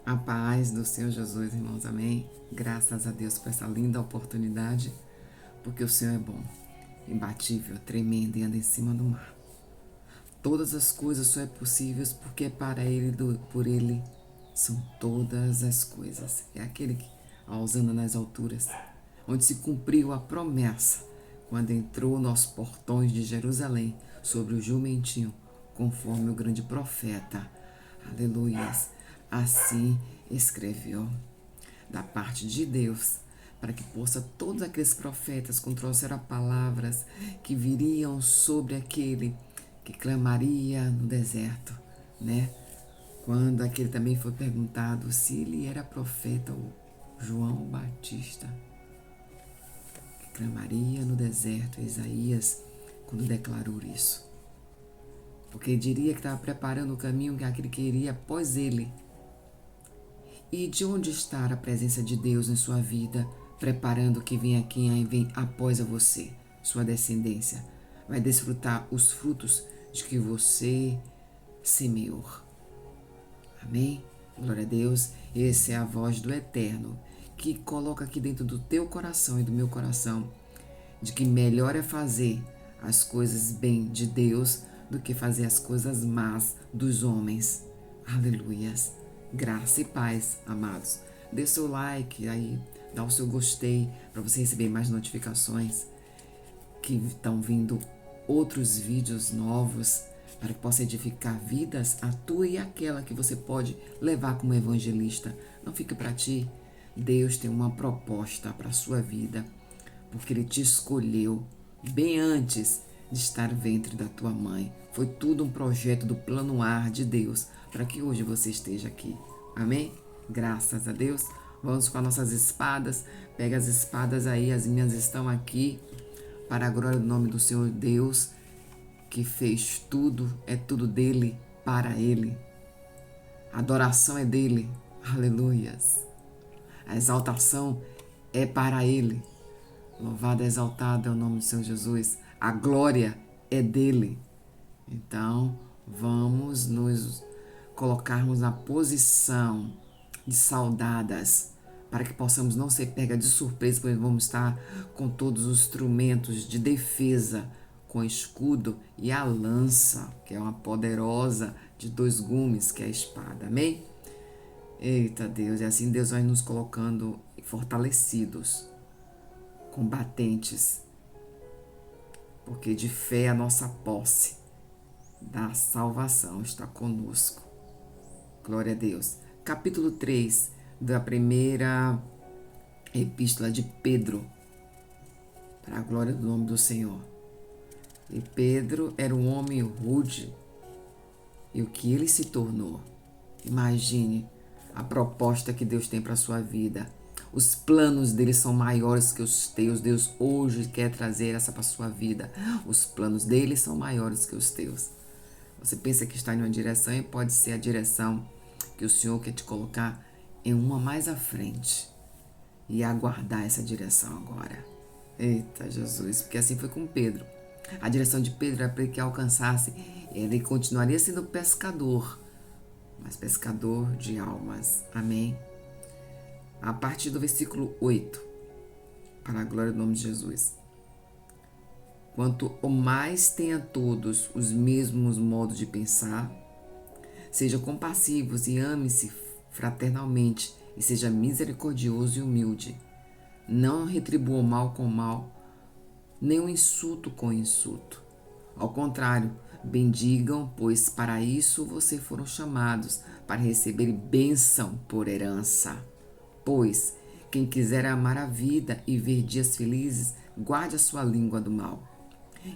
A paz do Senhor Jesus, irmãos, amém? Graças a Deus por essa linda oportunidade, porque o Senhor é bom, imbatível, tremendo e anda em cima do mar. Todas as coisas só é possíveis porque para Ele, por Ele, são todas as coisas. É aquele que, anda nas alturas, onde se cumpriu a promessa, quando entrou nos portões de Jerusalém, sobre o jumentinho, conforme o grande profeta. Aleluias. Assim escreveu da parte de Deus, para que possa todos aqueles profetas que trouxeram palavras que viriam sobre aquele que clamaria no deserto, né? Quando aquele também foi perguntado se ele era profeta, o João Batista, que clamaria no deserto, Isaías, quando declarou isso. Porque diria que estava preparando o caminho que aquele queria após ele. E de onde está a presença de Deus em sua vida, preparando que venha quem vem após a você, sua descendência? Vai desfrutar os frutos de que você semeou. Amém? Glória a Deus. Essa é a voz do Eterno, que coloca aqui dentro do teu coração e do meu coração, de que melhor é fazer as coisas bem de Deus do que fazer as coisas más dos homens. Aleluias. Graça e paz, amados. Dê seu like aí, dá o seu gostei para você receber mais notificações que estão vindo outros vídeos novos para que possa edificar vidas, a tua e aquela que você pode levar como evangelista. Não fique para ti. Deus tem uma proposta para a sua vida, porque Ele te escolheu bem antes de estar no ventre da tua mãe. Foi tudo um projeto do plano A de Deus para que hoje você esteja aqui. Amém? Graças a Deus. Vamos com as nossas espadas. Pega as espadas aí, as minhas estão aqui. Para a glória do nome do Senhor Deus, que fez tudo, é tudo dele, para ele. A adoração é dele. Aleluias. A exaltação é para ele. Louvado e exaltado é o nome do Senhor Jesus. A glória é dele. Então, vamos nos colocarmos na posição de saudadas, para que possamos não ser pega de surpresa, pois vamos estar com todos os instrumentos de defesa, com escudo e a lança, que é uma poderosa de 2 gumes, que é a espada. Amém? Eita Deus, e assim Deus vai nos colocando fortalecidos, combatentes, porque de fé a nossa posse da salvação está conosco. Glória a Deus. Capítulo 3 da primeira epístola de Pedro, para a glória do nome do Senhor. E Pedro era um homem rude, e o que ele se tornou. Imagine a proposta que Deus tem para a sua vida. Os planos dele são maiores que os teus. Deus hoje quer trazer essa para a sua vida. Os planos dele são maiores que os teus. Você pensa que está em uma direção e pode ser a direção que o Senhor quer te colocar em uma mais à frente. E aguardar essa direção agora. Eita Jesus, porque assim foi com Pedro. A direção de Pedro era para que alcançasse. Ele continuaria sendo pescador, mas pescador de almas. Amém? A partir do versículo 8, para a glória do nome de Jesus. Quanto mais tenha todos os mesmos modos de pensar, seja compassivos e ame-se fraternalmente, e seja misericordioso e humilde. Não retribua o mal com o mal, nem o insulto com insulto. Ao contrário, bendigam, pois para isso vocês foram chamados, para receber bênção por herança. Pois quem quiser amar a vida e ver dias felizes, guarde a sua língua do mal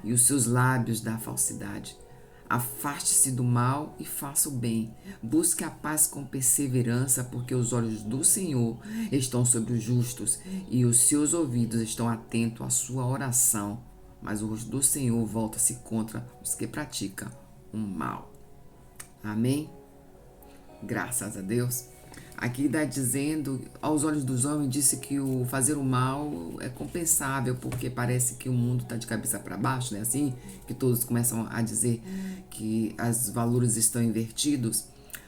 e os seus lábios da falsidade. Afaste-se do mal e faça o bem. Busque a paz com perseverança, porque os olhos do Senhor estão sobre os justos e os seus ouvidos estão atentos à sua oração. Mas o rosto do Senhor volta-se contra os que praticam o mal. Amém? Graças a Deus. Aqui está dizendo, aos olhos dos homens, disse que o fazer o mal é compensável, porque parece que o mundo está de cabeça para baixo, né? Assim, que todos começam a dizer que os valores estão invertidos.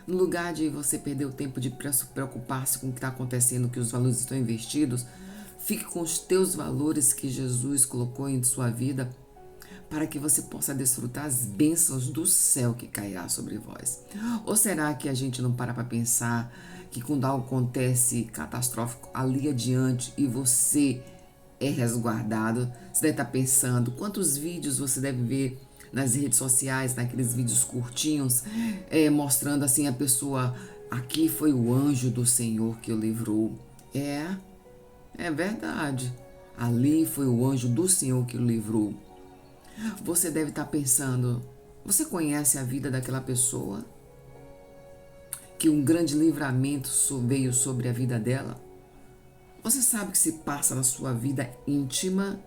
No lugar de você perder o tempo de preocupar-se com o que está acontecendo, que os valores estão investidos, fique com os teus valores que Jesus colocou em sua vida, para que você possa desfrutar as bênçãos do céu que cairá sobre vós. Ou será que a gente não para pensar que quando algo acontece catastrófico ali adiante e você é resguardado, você deve estar pensando quantos vídeos você deve ver nas redes sociais, naqueles vídeos curtinhos, mostrando assim a pessoa, aqui foi o anjo do Senhor que o livrou. É verdade. Ali foi o anjo do Senhor que o livrou. Você deve estar pensando, você conhece a vida daquela pessoa? Que um grande livramento veio sobre a vida dela? Você sabe o que se passa na sua vida íntima?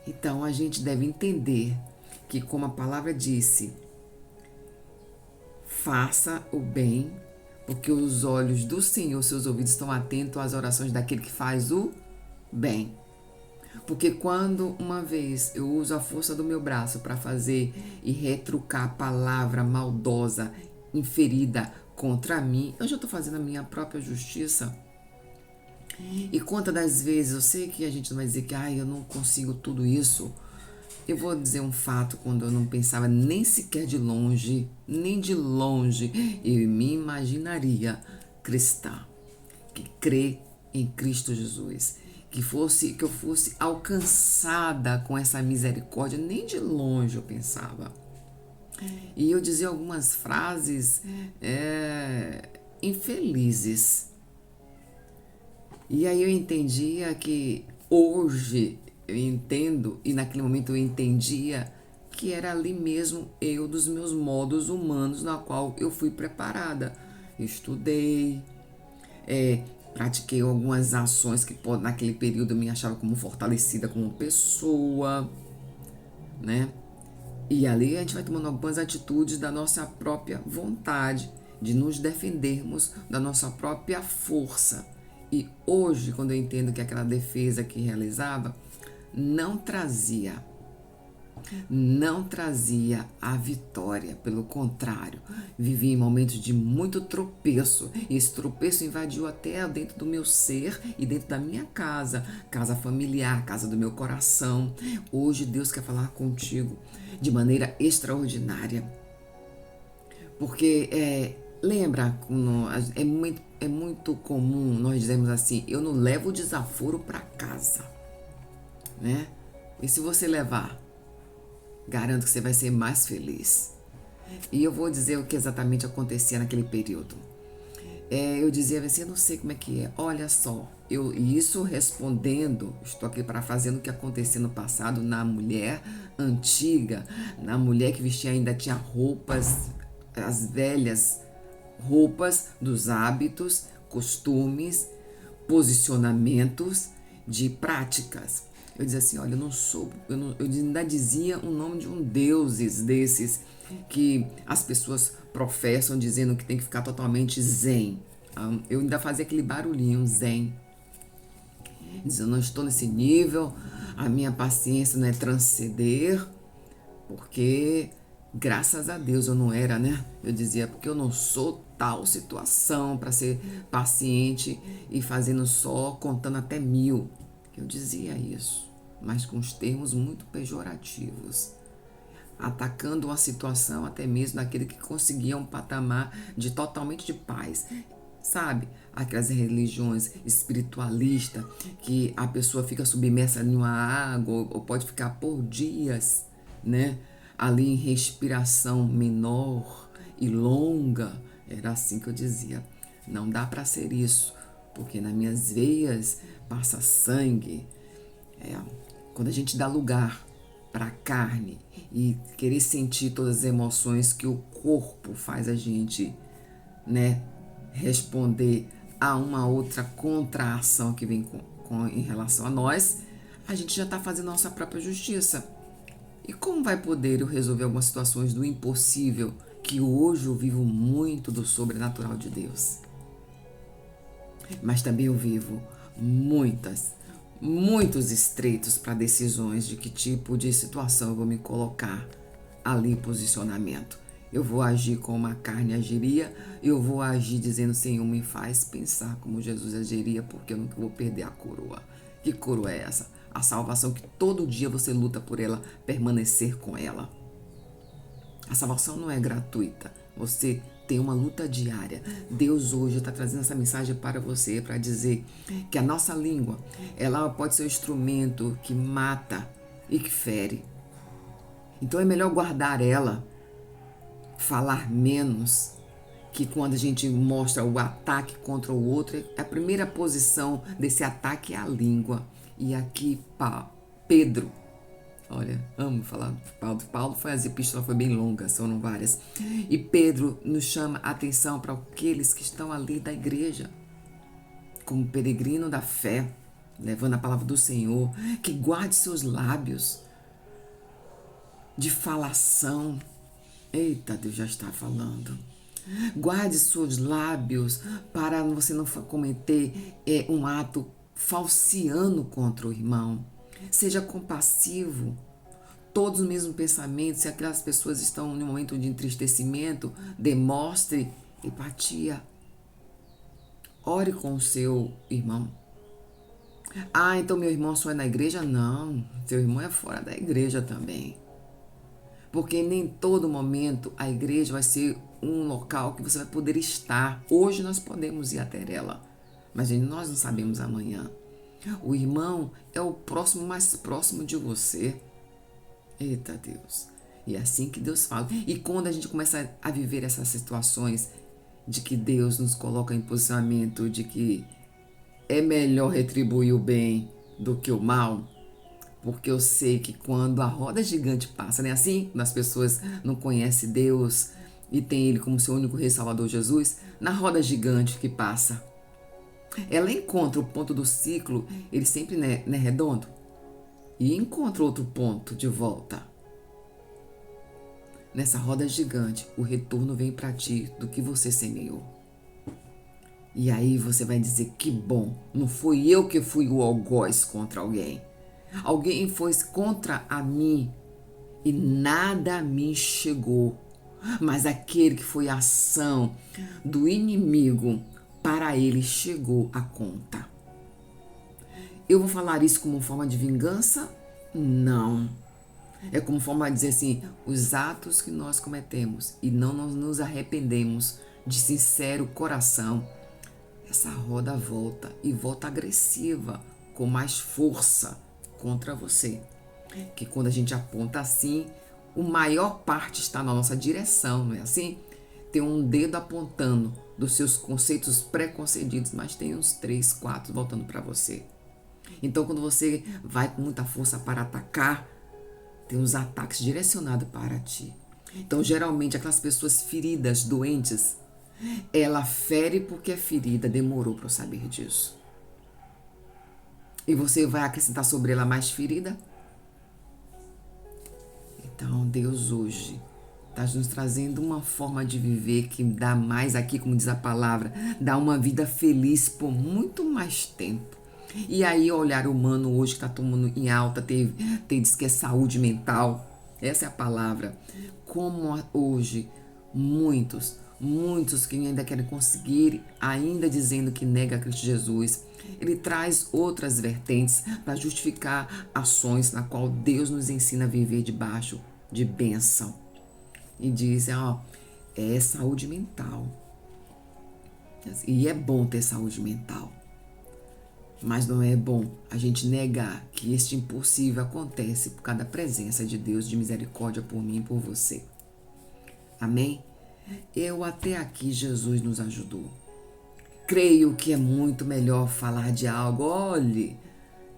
Então a gente deve entender que, como a palavra disse, faça o bem, porque os olhos do Senhor, seus ouvidos estão atentos às orações daquele que faz o bem. Porque quando uma vez eu uso a força do meu braço para fazer e retrucar a palavra maldosa, inferida contra mim, eu já estou fazendo a minha própria justiça. E quantas das vezes, eu sei que a gente não vai dizer que eu não consigo tudo isso. Eu vou dizer um fato, quando eu não pensava nem sequer de longe, nem de longe, eu me imaginaria cristã, que crê em Cristo Jesus. Que eu fosse alcançada com essa misericórdia, nem de longe eu pensava. E eu dizia algumas frases infelizes. E aí eu entendia que hoje eu entendo, e naquele momento eu entendia que era ali mesmo eu dos meus modos humanos na qual eu fui preparada. Estudei, pratiquei algumas ações que naquele período eu me achava como fortalecida como pessoa, né? E ali a gente vai tomando algumas atitudes da nossa própria vontade, de nos defendermos da nossa própria força. E hoje, quando eu entendo que aquela defesa que realizava não trazia a vitória, pelo contrário, vivi em momentos de muito tropeço, e esse tropeço invadiu até dentro do meu ser e dentro da minha casa familiar, casa do meu coração. Hoje Deus quer falar contigo de maneira extraordinária, porque lembra, é muito comum nós dizermos assim, eu não levo o desaforo para casa, né? E se você levar, garanto que você vai ser mais feliz. E eu vou dizer o que exatamente acontecia naquele período. Eu dizia assim, eu não sei como é que é. Olha só, e isso respondendo, estou aqui parafraseando o que acontecia no passado na mulher antiga, na mulher que vestia ainda tinha roupas, as velhas roupas dos hábitos, costumes, posicionamentos de práticas. Eu dizia assim, olha, eu ainda dizia o nome de um deuses desses que as pessoas professam dizendo que tem que ficar totalmente zen. Eu ainda fazia aquele barulhinho zen. Dizendo, eu não estou nesse nível, a minha paciência não é transcender, porque graças a Deus eu não era, né? Eu dizia, porque eu não sou tal situação para ser paciente e fazendo só, contando até 1000. Eu dizia isso, mas com os termos muito pejorativos, atacando uma situação até mesmo daquele que conseguia um patamar de totalmente de paz. Sabe, aquelas religiões espiritualistas que a pessoa fica submersa em uma água ou pode ficar por dias, né? Ali em respiração menor e longa. Era assim que eu dizia. Não dá para ser isso, porque nas minhas veias passa sangue. Quando a gente dá lugar para a carne e querer sentir todas as emoções que o corpo faz a gente, né, responder a uma outra contração que vem em relação a nós, a gente já está fazendo nossa própria justiça. E como vai poder eu resolver algumas situações do impossível, que hoje eu vivo muito do sobrenatural de Deus? Mas também eu vivo muitos estreitos para decisões de que tipo de situação eu vou me colocar ali em posicionamento. Eu vou agir como a carne agiria, eu vou agir dizendo, Senhor, me faz pensar como Jesus agiria, porque eu não vou perder a coroa. Que coroa é essa? A salvação que todo dia você luta por ela, permanecer com ela. A salvação não é gratuita. Você tem uma luta diária. Deus hoje está trazendo essa mensagem para você, para dizer que a nossa língua, ela pode ser um instrumento que mata e que fere. Então é melhor guardar ela, falar menos, que quando a gente mostra o ataque contra o outro, a primeira posição desse ataque é a língua. E aqui, Pedro, olha, amo falar de Paulo, as epístolas foi bem longas, foram várias. E Pedro nos chama a atenção para aqueles que estão ali da igreja, como peregrino da fé, levando a palavra do Senhor, que guarde seus lábios de falação. Eita, Deus já está falando. Guarde seus lábios para você não cometer um ato falciano contra o irmão. Seja compassivo. Todos os mesmos pensamentos. Se aquelas pessoas estão em um momento de entristecimento, demonstre empatia. Ore com o seu irmão. Então meu irmão só é na igreja? Não, seu irmão é fora da igreja também. Porque nem todo momento a igreja vai ser um local que você vai poder estar. Hoje nós podemos ir até ela, mas nós não sabemos amanhã. O irmão é o próximo, mais próximo de você. Eita Deus. E é assim que Deus fala. E quando a gente começa a viver essas situações de que Deus nos coloca em posicionamento de que é melhor retribuir o bem do que o mal, porque eu sei que quando a roda gigante passa, né? Assim, quando as pessoas não conhecem Deus e tem Ele como seu único Rei Salvador Jesus, na roda gigante que passa, ela encontra o ponto do ciclo, ele sempre não é redondo, e encontra outro ponto de volta. Nessa roda gigante, o retorno vem para ti do que você semeou. E aí você vai dizer, que bom, não fui eu que fui o algoz contra alguém. Alguém foi contra a mim e nada a mim chegou. Mas aquele que foi a ação do inimigo, para ele chegou a conta. Eu vou falar isso como forma de vingança? Não. É como forma de dizer assim, os atos que nós cometemos e não nos arrependemos de sincero coração, essa roda volta e volta agressiva, com mais força contra você. Que quando a gente aponta assim, a maior parte está na nossa direção, não é assim? Tem um dedo apontando dos seus conceitos pré-concedidos, mas tem uns 3, 4 voltando para você. Então, quando você vai com muita força para atacar, tem uns ataques direcionados para ti. Então, geralmente, aquelas pessoas feridas, doentes, ela fere porque é ferida, demorou para eu saber disso. E você vai acrescentar sobre ela mais ferida? Então, Deus hoje está nos trazendo uma forma de viver que dá mais aqui, como diz a palavra, dá uma vida feliz por muito mais tempo. E aí, o olhar humano hoje que está tomando em alta, diz que é saúde mental. Essa é a palavra. Como hoje, muitos que ainda querem conseguir, ainda dizendo que nega Cristo Jesus, ele traz outras vertentes para justificar ações na qual Deus nos ensina a viver debaixo de bênção. E diz, é saúde mental. E é bom ter saúde mental. Mas não é bom a gente negar que este impossível acontece por causa da presença de Deus de misericórdia por mim e por você. Amém? Até aqui Jesus nos ajudou. Creio que é muito melhor falar de algo. Olhe,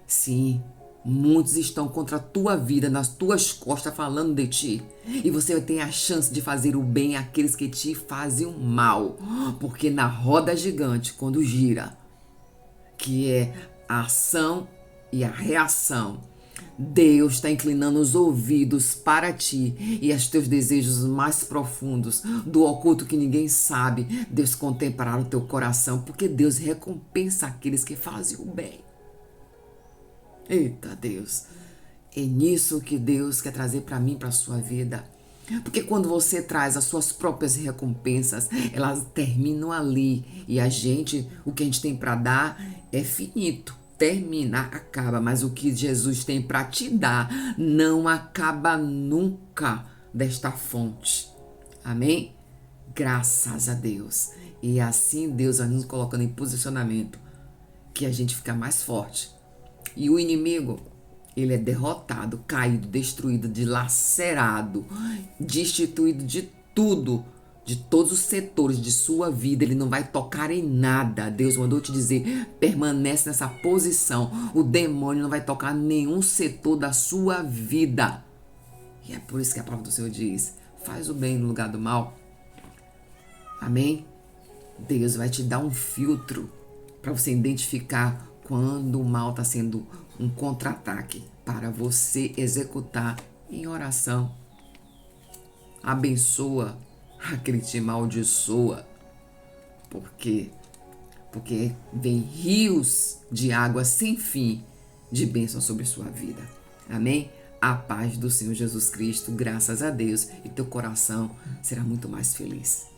sim, muitos estão contra a tua vida, nas tuas costas, falando de ti. E você tem a chance de fazer o bem àqueles que te fazem o mal. Porque na roda gigante, quando gira, que é a ação e a reação, Deus está inclinando os ouvidos para ti e os teus desejos mais profundos, do oculto que ninguém sabe, Deus contemplará o teu coração, porque Deus recompensa aqueles que fazem o bem. Eita Deus, é nisso que Deus quer trazer para mim, para a sua vida. Porque quando você traz as suas próprias recompensas, elas terminam ali. E o que a gente tem para dar é finito. Termina, acaba. Mas o que Jesus tem para te dar não acaba nunca desta fonte. Amém? Graças a Deus. E assim Deus vai nos colocando em posicionamento que a gente fica mais forte. E o inimigo, ele é derrotado, caído, destruído, dilacerado, destituído de tudo, de todos os setores de sua vida. Ele não vai tocar em nada. Deus mandou te dizer, permanece nessa posição. O demônio não vai tocar nenhum setor da sua vida. E é por isso que a palavra do Senhor diz, faz o bem no lugar do mal. Amém? Deus vai te dar um filtro para você identificar quando o mal está sendo um contra-ataque para você executar em oração. Abençoa aquele que te amaldiçoa. Por quê? Porque vem rios de água sem fim de bênção sobre sua vida. Amém? A paz do Senhor Jesus Cristo, graças a Deus, e teu coração será muito mais feliz.